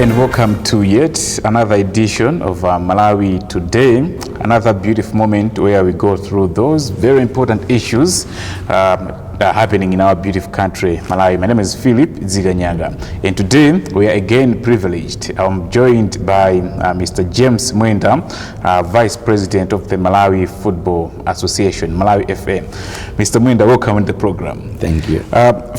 and welcome to yet another edition of Malawi Today, another beautiful moment where we go through those very important issues that are happening in our beautiful country, Malawi. My name is Philip Ziganyaga, and today we are again privileged. I'm joined by Mr. James Mwenda, Vice President of the Malawi Football Association, Malawi FA. Mr. Mwenda, welcome to the program. Thank you.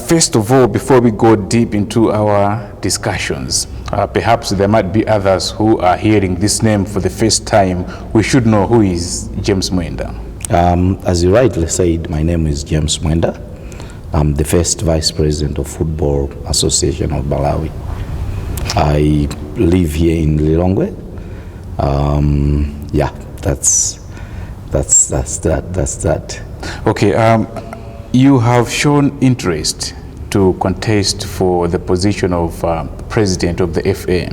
First of all, before we go deep into our discussions, perhaps there might be others who are hearing this name for the first time. We should know, who is James Mwenda? As you rightly said, my name is James Mwenda. I'm the first Vice President of Football Association of Malawi. I live here in Lilongwe. Yeah, that's that. Okay, you have shown interest to contest for the position of President of the FA.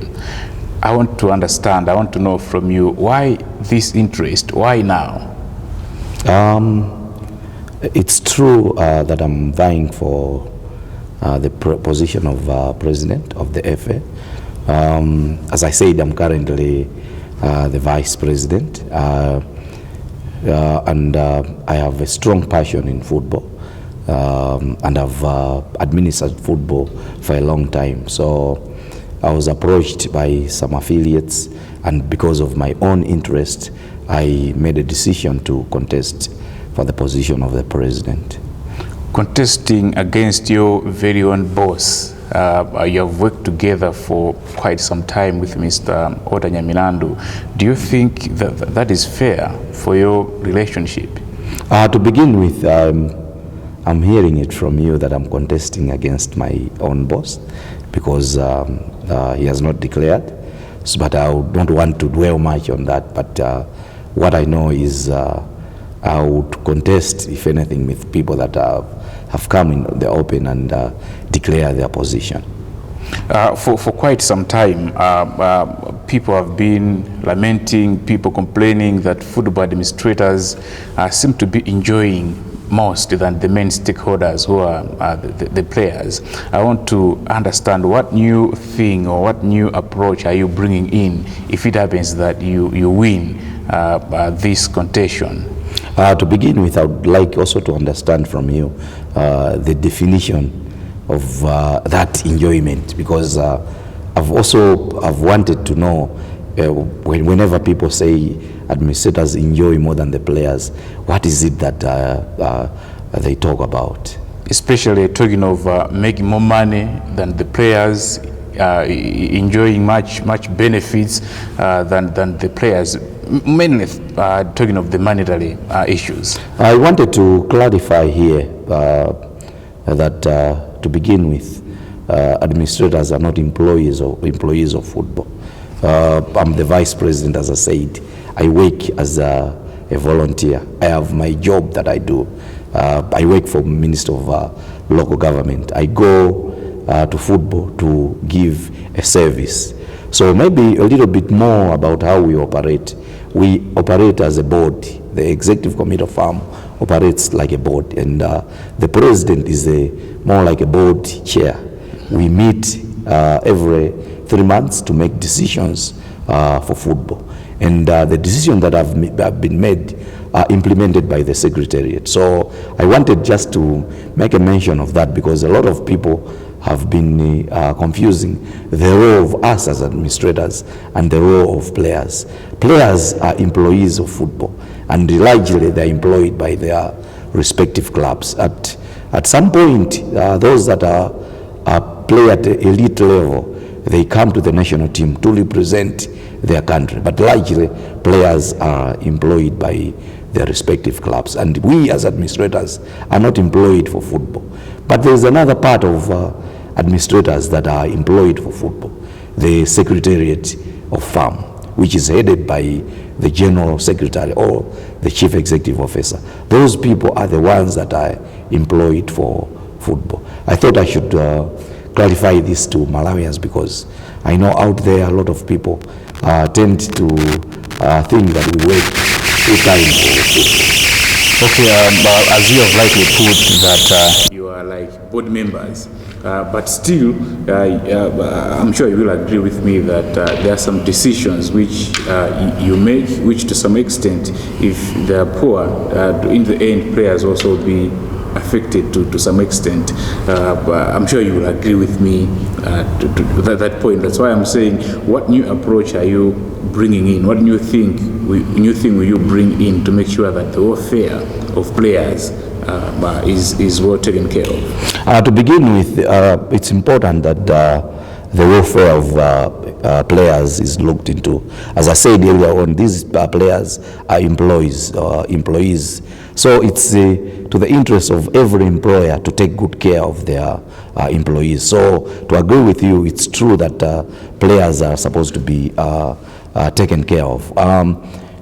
I want to understand, I want to know from you, why this interest, why now? It's true that I'm vying for the position of President of the FA. As I said, I'm currently the Vice President, and I have a strong passion in football, and I've administered football for a long time. So I was approached by some affiliates, and because of my own interest, I made a decision to contest for the position of the president. Contesting against your very own boss. You have worked together for quite some time with Mr. Oda Nyaminandu. Do you think that is fair for your relationship? To begin with, I'm hearing it from you that I'm contesting against my own boss because he has not declared. So, but I don't want to dwell much on that. But what I know is I would contest, if anything, with people that have come in the open and declare their position. For quite some time, people have been lamenting, people complaining that football administrators seem to be enjoying most than the main stakeholders who are the players. I want to understand, what new thing or what new approach are you bringing in if it happens that you win this contention? To begin with, I would like also to understand from you the definition of that enjoyment, because I've wanted to know whenever people say administrators enjoy more than the players, what is it that they talk about? Especially talking of making more money than the players, enjoying much benefits than the players, mainly talking of the monetary issues. I wanted to clarify here that to begin with, administrators are not employees of football. I'm the Vice President, as I said. I work as a volunteer. I have my job that I do. I work for Minister of Local Government. I go to football to give a service. So maybe a little bit more about how we operate. We operate as a board. The Executive Committee of Farm operates like a board, and the President is more like a board chair. We meet every 3 months to make decisions for football. And the decisions that have been made are implemented by the Secretariat. So I wanted just to make a mention of that, because a lot of people have been confusing the role of us as administrators and the role of players. Players are employees of football, and largely they're employed by their respective clubs. At some point, those that play at the elite level, they come to the national team to represent their country, but largely players are employed by their respective clubs, and we as administrators are not employed for football. But there's another part of administrators that are employed for football, the Secretariat of Farm, which is headed by the General Secretary or the Chief Executive Officer. Those people are the ones that are employed for football. I thought I should clarify this to Malawians, because I know out there a lot of people tend to think that we work full time for football. Okay, as you have rightly put that you are like board members, But still, I'm sure you will agree with me that there are some decisions which you make, which to some extent, if they are poor, in the end, players also be affected to some extent. I'm sure you will agree with me to that point. That's why I'm saying, what new approach are you bringing in? What new thing will you bring in to make sure that the welfare of players is well taken care of? To begin with, it's important that the welfare of players is looked into. As I said earlier on, these players are employees. So it's to the interest of every employer to take good care of their employees. So to agree with you, it's true that players are supposed to be taken care of.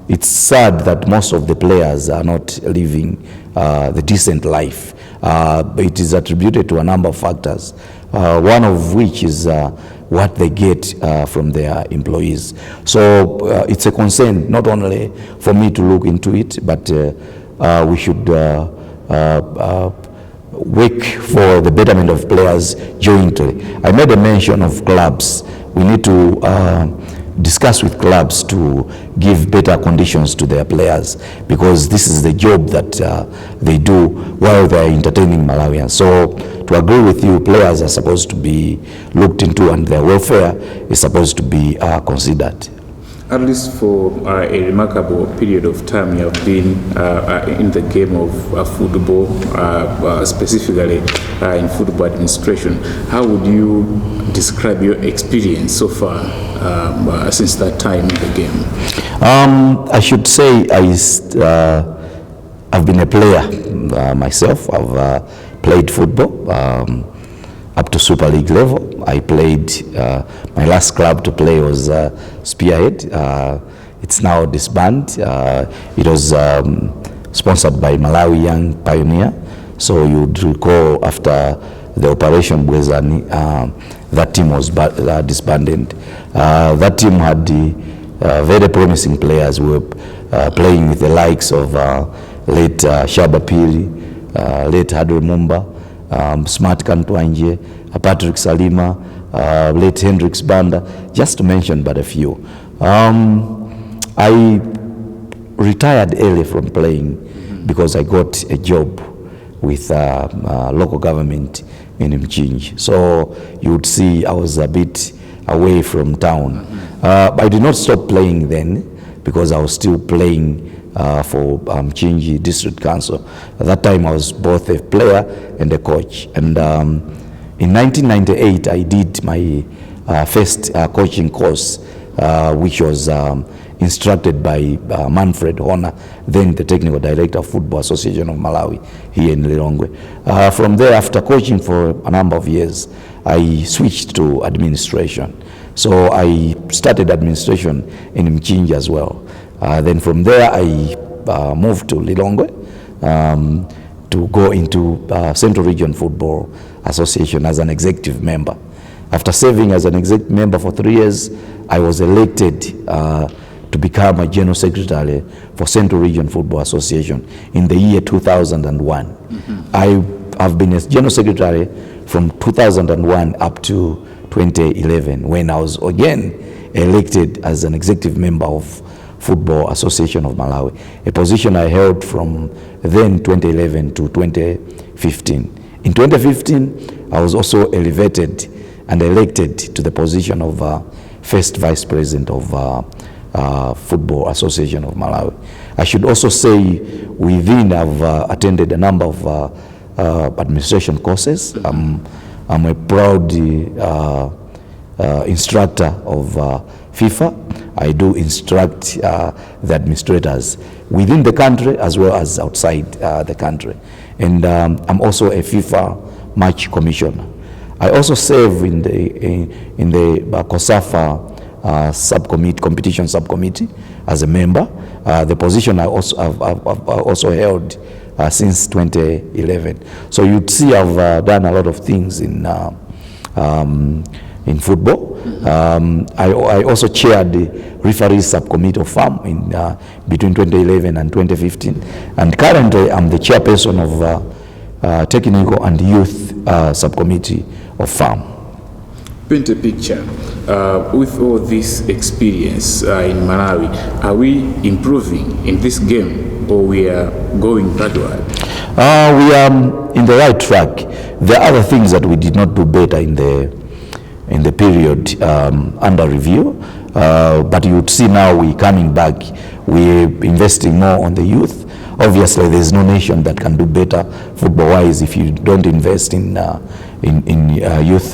It's sad that most of the players are not living the decent life. It is attributed to a number of factors, one of which is what they get from their employees. So it's a concern not only for me to look into it, but we should work for the betterment of players jointly. I made a mention of clubs. We need to discuss with clubs to give better conditions to their players, because this is the job that they do while they are entertaining Malawians. So to agree with you, players are supposed to be looked into and their welfare is supposed to be considered. At least for a remarkable period of time, you have been in the game of football, specifically in football administration. How would you describe your experience so far since that time in the game? I should say I've been a player myself. I've played football up to Super League level. I played, my last club to play was Spearhead. It's now disbanded. It was sponsored by Malawi Young Pioneer. So you'd recall after the Operation Bwezani, that team was disbanded. That team had very promising players. We were playing with the likes of late Shaba Pili, late Hadwe Mumba, Smart Kantwanje, Patrick Salima, late Hendrix Banda, just to mention but a few. I retired early from playing because I got a job with local government in Mchinji. So you would see I was a bit away from town. I did not stop playing then because I was still playing for Mchinji District Council. At that time I was both a player and a coach. And in 1998 I did my first coaching course, which was instructed by Manfred Horner, then the Technical Director of Football Association of Malawi here in Lilongwe. From there, after coaching for a number of years, I switched to administration. So I started administration in Mchinji as well. Then from there, I moved to Lilongwe to go into Central Region Football Association as an executive member. After serving as an executive member for 3 years, I was elected to become a General Secretary for Central Region Football Association in the year 2001. I have been a General Secretary from 2001 up to 2011, when I was again elected as an executive member of Football Association of Malawi, a position I held from then 2011 to 2015. In 2015, I was also elevated and elected to the position of first Vice President of Football Association of Malawi. I should also say within I've attended a number of administration courses. I'm a proud instructor of FIFA. I do instruct the administrators within the country as well as outside the country. And I'm also a FIFA match commissioner. I also serve in the COSAFA subcommittee, competition subcommittee as a member. The position I've also held since 2011. So you'd see I've done a lot of things in football. I also chaired the referees subcommittee of FAM in between 2011 and 2015. And currently I'm the chairperson of technical and youth subcommittee farm. Paint a picture. With all this experience in Malawi, are we improving in this game or we are going backward? We are in the right track. There are other things that we did not do better in the period under review, but you would see now we're coming back. We're investing more on the youth. Obviously, there's no nation that can do better football-wise if you don't invest in youth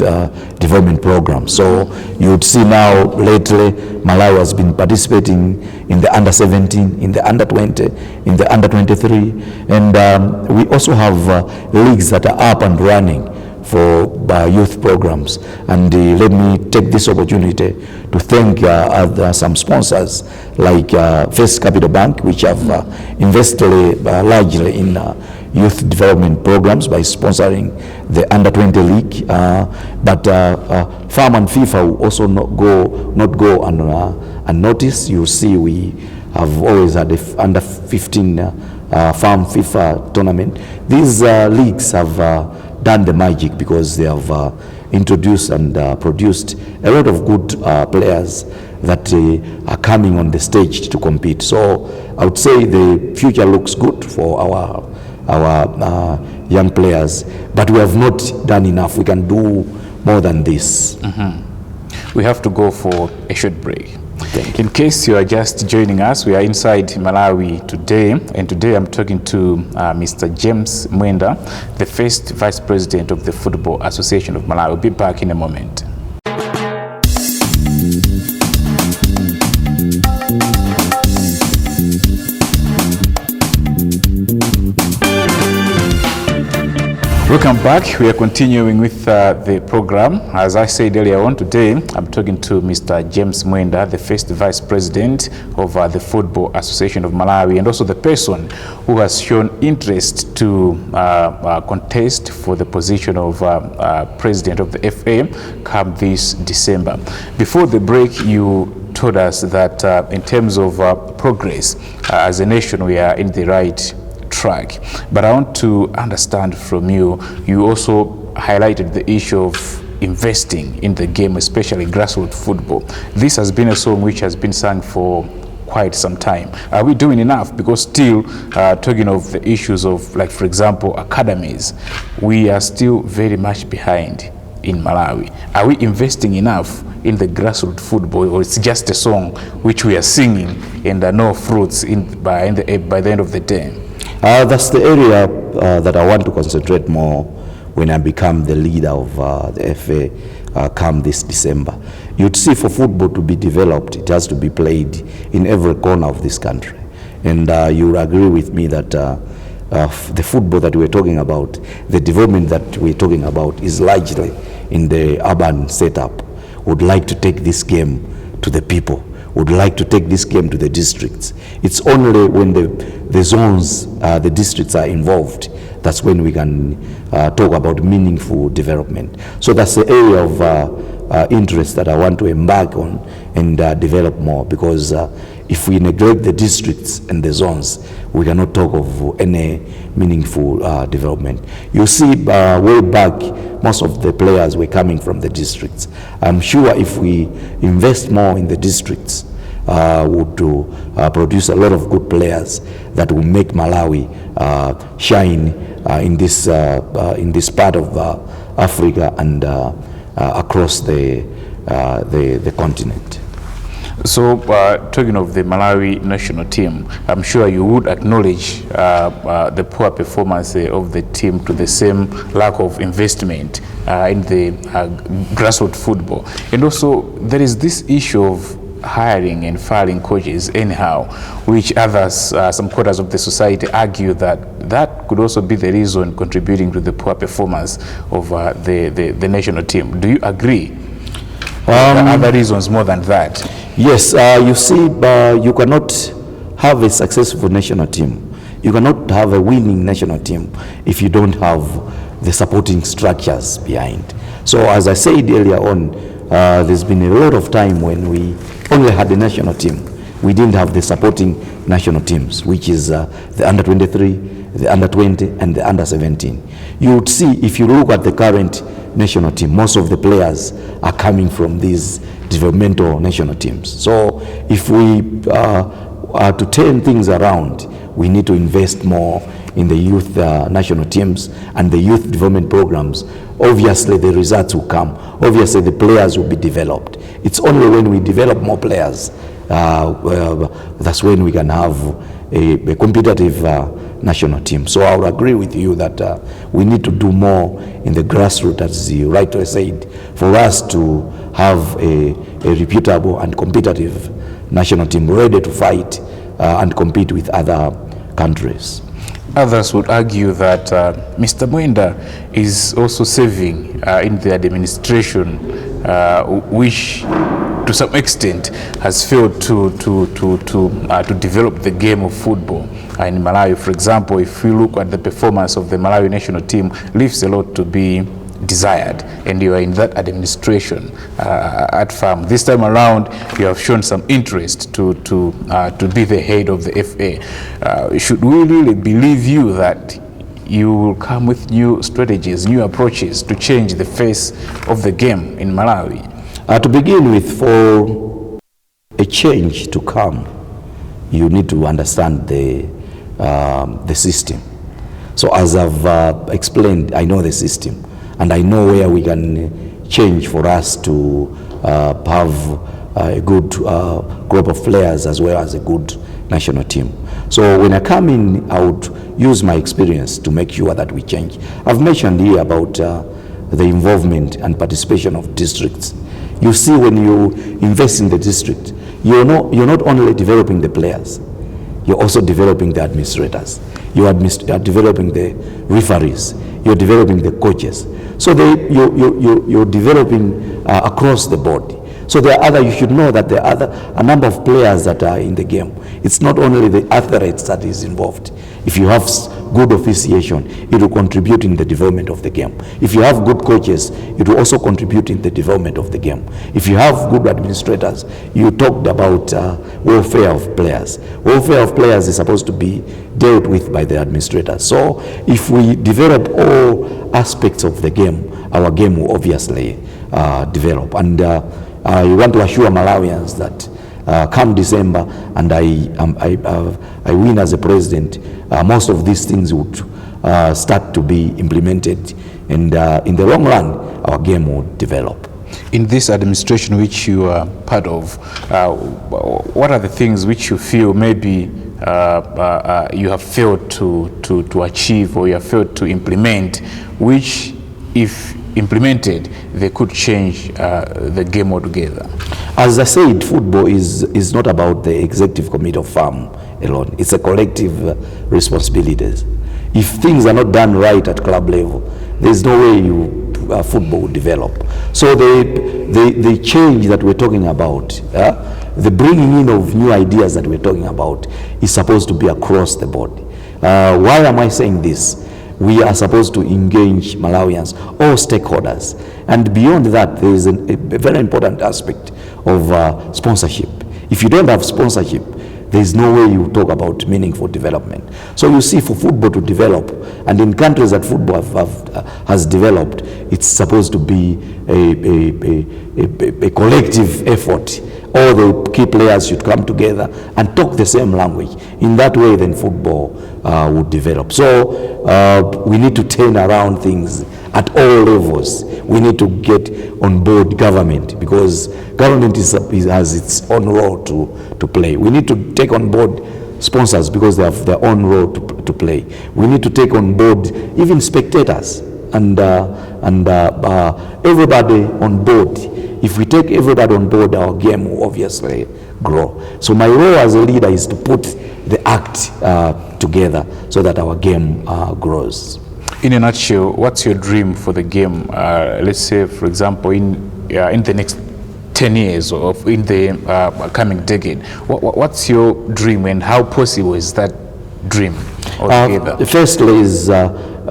development programs. So you would see now lately Malawi has been participating in the under-17, in the under-20, in the under-23, and we also have leagues that are up and running for youth programs. And let me take this opportunity to thank some sponsors like First Capital Bank, which have invested largely in youth development programs by sponsoring the under-20 league. But FAM and FIFA will also not go unnoticed. You see, we have always had the under-15 FAM FIFA tournament. These leagues have done the magic because they have introduced and produced a lot of good players that are coming on the stage to compete. So I would say the future looks good for our young players, but we have not done enough. We can do more than this. We have to go for a short break. In case you are just joining us, we are inside Malawi today, and today I'm talking to Mr. James Mwenda, the first Vice President of the Football Association of Malawi. We'll be back in a moment. Welcome back. We are continuing with the program. As I said earlier on, today I'm talking to Mr. James Mwenda, the first Vice President of the Football Association of Malawi, and also the person who has shown interest to contest for the position of President of the FA come this December. Before the break, you told us that in terms of progress, as a nation, we are in the right track. But I want to understand from you, you also highlighted the issue of investing in the game, especially grassroots football. This has been a song which has been sung for quite some time. Are we doing enough? Because still talking of the issues of, like, for example, academies, we are still very much behind in Malawi. Are we investing enough in the grassroots football, or it's just a song which we are singing and no fruits by the end of the day? That's the area that I want to concentrate more when I become the leader of the FA come this December. You'd see, for football to be developed, it has to be played in every corner of this country. And you will agree with me that the football that we're talking about, the development that we're talking about, is largely in the urban setup. Would like to take this game to the people, would like to take this game to the districts. It's only when the zones, the districts are involved, that's when we can talk about meaningful development. So that's the area of interest that I want to embark on and develop more, because if we neglect the districts and the zones, we cannot talk of any meaningful development. You see, way back, most of the players were coming from the districts. I'm sure if we invest more in the districts, would produce a lot of good players that will make Malawi shine in this part of Africa and across the continent. So, talking of the Malawi national team, I'm sure you would acknowledge the poor performance of the team to the same lack of investment in the grassroots football. And also, there is this issue of hiring and firing coaches anyhow, which others, some quarters of the society, argue that could also be the reason contributing to the poor performance of the national team. Do you agree? There are other reasons more than that? Yes, you see, you cannot have a successful national team. You cannot have a winning national team if you don't have the supporting structures behind. So as I said earlier on, there's been a lot of time when we only had the national team. We didn't have the supporting national teams, which is the under-23, the under-20, and the under-17. You would see, if you look at the current national team. Most of the players are coming from these developmental national teams. So if we are to turn things around, we need to invest more in the youth national teams and the youth development programs. Obviously the results will come. Obviously the players will be developed. It's only when we develop more players that's when we can have a competitive national team. So I would agree with you that we need to do more in the grassroots, as you rightly said, for us to have a reputable and competitive national team ready to fight and compete with other countries. Others would argue that Mr. Mwenda is also serving in the administration, which to some extent has failed to develop the game of football in Malawi. For example, if we look at the performance of the Malawi national team, leaves a lot to be desired, and you are in that administration at FAM. This time around, you have shown some interest to be the head of the FA. Should we really believe you that you will come with new strategies, new approaches to change the face of the game in Malawi? To begin with, for a change to come, you need to understand the system. So as I've explained, I know the system, and I know where we can change for us to have a good group of players as well as a good national team. So when I come in, I would use my experience to make sure that we change. I've mentioned here about the involvement and participation of districts. You see, when you invest in the district, you're not only developing the players, you're also developing the administrators. You are developing the referees. You're developing the coaches. So you're developing across the board. So you should know that there are a number of players that are in the game. It's not only the athletes that is involved. If you have good officiation, it will contribute in the development of the game. If you have good coaches, it will also contribute in the development of the game. If you have good administrators, you talked about welfare of players. Welfare of players is supposed to be dealt with by the administrators. So if we develop all aspects of the game, our game will obviously develop. And I want to assure Malawians that come December and I win as a president, most of these things would start to be implemented, and in the long run, our game will develop. In this administration which you are part of, what are the things which you feel maybe you have failed to achieve, or you have failed to implement, which, if implemented, they could change the game altogether? As I said, football is not about the executive committee of FAM alone. It's a collective responsibility. If things are not done right at club level, there's no way football will develop. So the change that we're talking about, the bringing in of new ideas that we're talking about, is supposed to be across the board. Why am I saying this? We are supposed to engage Malawians, all stakeholders. And beyond that, there is a very important aspect of sponsorship. If you don't have sponsorship, there is no way you talk about meaningful development. So you see, for football to develop, and in countries that football has developed, it's supposed to be a collective effort. All the key players should come together and talk the same language. In that way, then football would develop. So we need to turn around things at all levels. We need to get on board government, because government has its own role to play. We need to take on board sponsors, because they have their own role to play. We need to take on board even spectators and everybody on board. If we take everybody on board, our game will obviously grow. So my role as a leader is to put the act together so that our game grows. In a nutshell, what's your dream for the game? Let's say, for example, in the next 10 years or in the coming decade. What's your dream, and how possible is that dream altogether? Firstly,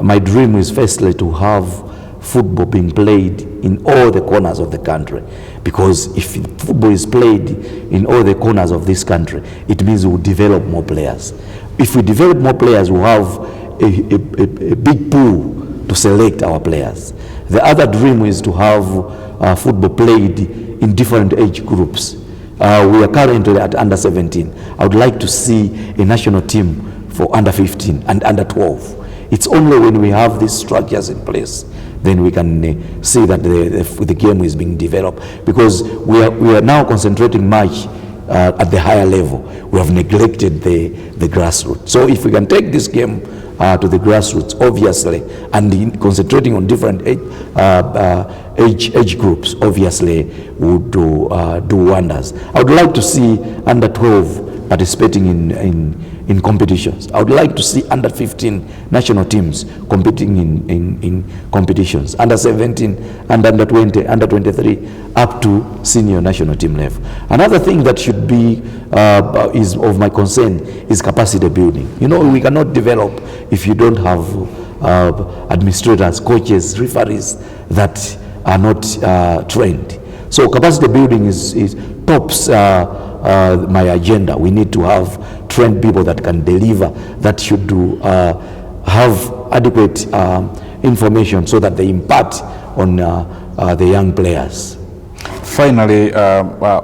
my dream is to have football being played in all the corners of the country, because if football is played in all the corners of this country, it means we will develop more players. If we develop more players, we'll have a big pool to select our players. The other dream is to have football played in different age groups. We are currently at under 17. I would like to see a national team for under 15 and under 12. It's only when we have these structures in place then we can see that the game is being developed, because we are now concentrating much at the higher level. We have neglected the grassroots. So if we can take this game to the grassroots, obviously, and concentrating on different age groups, obviously would do wonders. I would like to see under 12 participating in competitions. I would like to see under 15 national teams competing in competitions, under 17 and under 20, under 23, up to senior national team level. Another thing that should be is of my concern is capacity building. You know, we cannot develop if you don't have administrators, coaches, referees that are not trained. So capacity building is tops my agenda. We need to have trained people that can deliver, that should have adequate information so that they impart on the young players. Finally,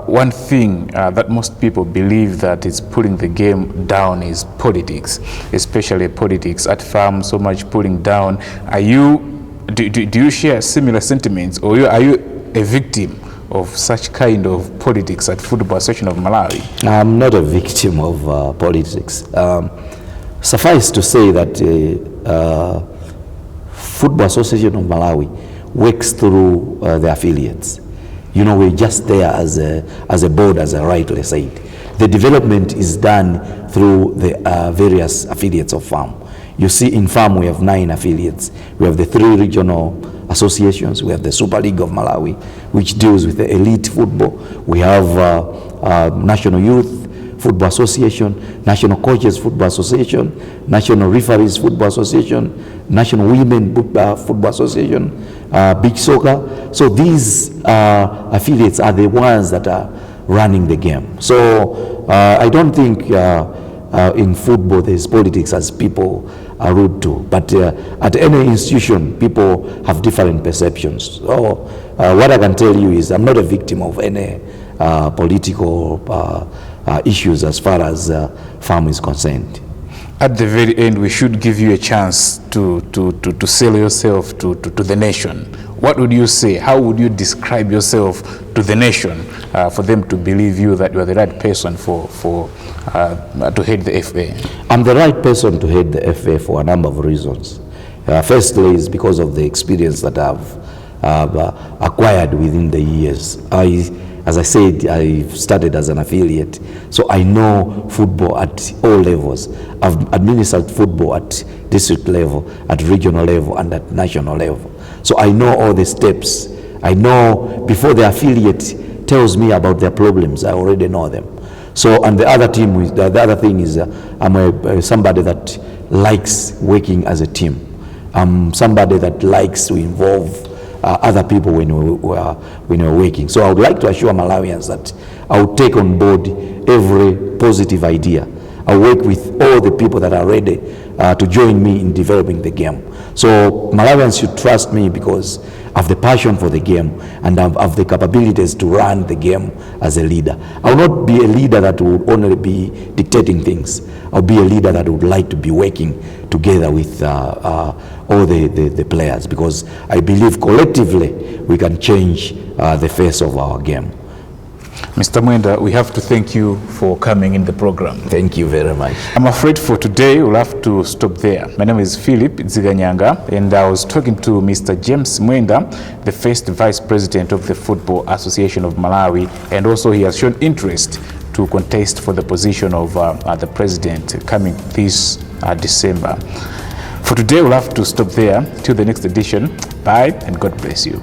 one thing that most people believe that is pulling the game down is politics, especially politics at farm, so much pulling down. Do you share similar sentiments, or are you a victim of such kind of politics at Football Association of Malawi? I'm not a victim of politics. Suffice to say that Football Association of Malawi works through the affiliates. You know, we're just there as a board, as I rightly said. The development is done through the various affiliates of FARM. You see, in FARM we have 9 affiliates. We have the 3 regional associations. We have the Super League of Malawi, which deals with the elite football. We have National Youth Football Association, National Coaches Football Association, National Referees Football Association, National Women Football Association, Beach Soccer. So these affiliates are the ones that are running the game. So I don't think in football there's politics as people are rude to, but at any institution people have different perceptions. So what I can tell you is I'm not a victim of any political issues as far as farm is concerned. At the very end, we should give you a chance to sell yourself to the nation. What would you say? How would you describe yourself to the nation for them to believe you that you are the right person to head the FA? I'm the right person to head the FA for a number of reasons. Firstly is because of the experience that I've acquired within the years. As I said, I started as an affiliate, so I know football at all levels. I've administered football at district level, at regional level, and at national level. So I know all the steps. I know before the affiliate tells me about their problems, I already know them. So, and the other thing is I'm somebody that likes working as a team. I'm somebody that likes to involve other people when we're working. So I would like to assure Malawians that I will take on board every positive idea. I work with all the people that are ready to join me in developing the game. So Malawians should trust me because I have the passion for the game and I have the capabilities to run the game as a leader. I will not be a leader that would only be dictating things. I'll be a leader that would like to be working together with all the players, because I believe collectively we can change the face of our game. Mr. Mwenda, we have to thank you for coming in the program. Thank you very much. I'm afraid for today we'll have to stop there. My name is Philip Ziganyanga, and I was talking to Mr. James Mwenda, the first Vice President of the Football Association of Malawi, and also he has shown interest to contest for the position of the President coming this December. For today we'll have to stop there. Till the next edition, bye and God bless you.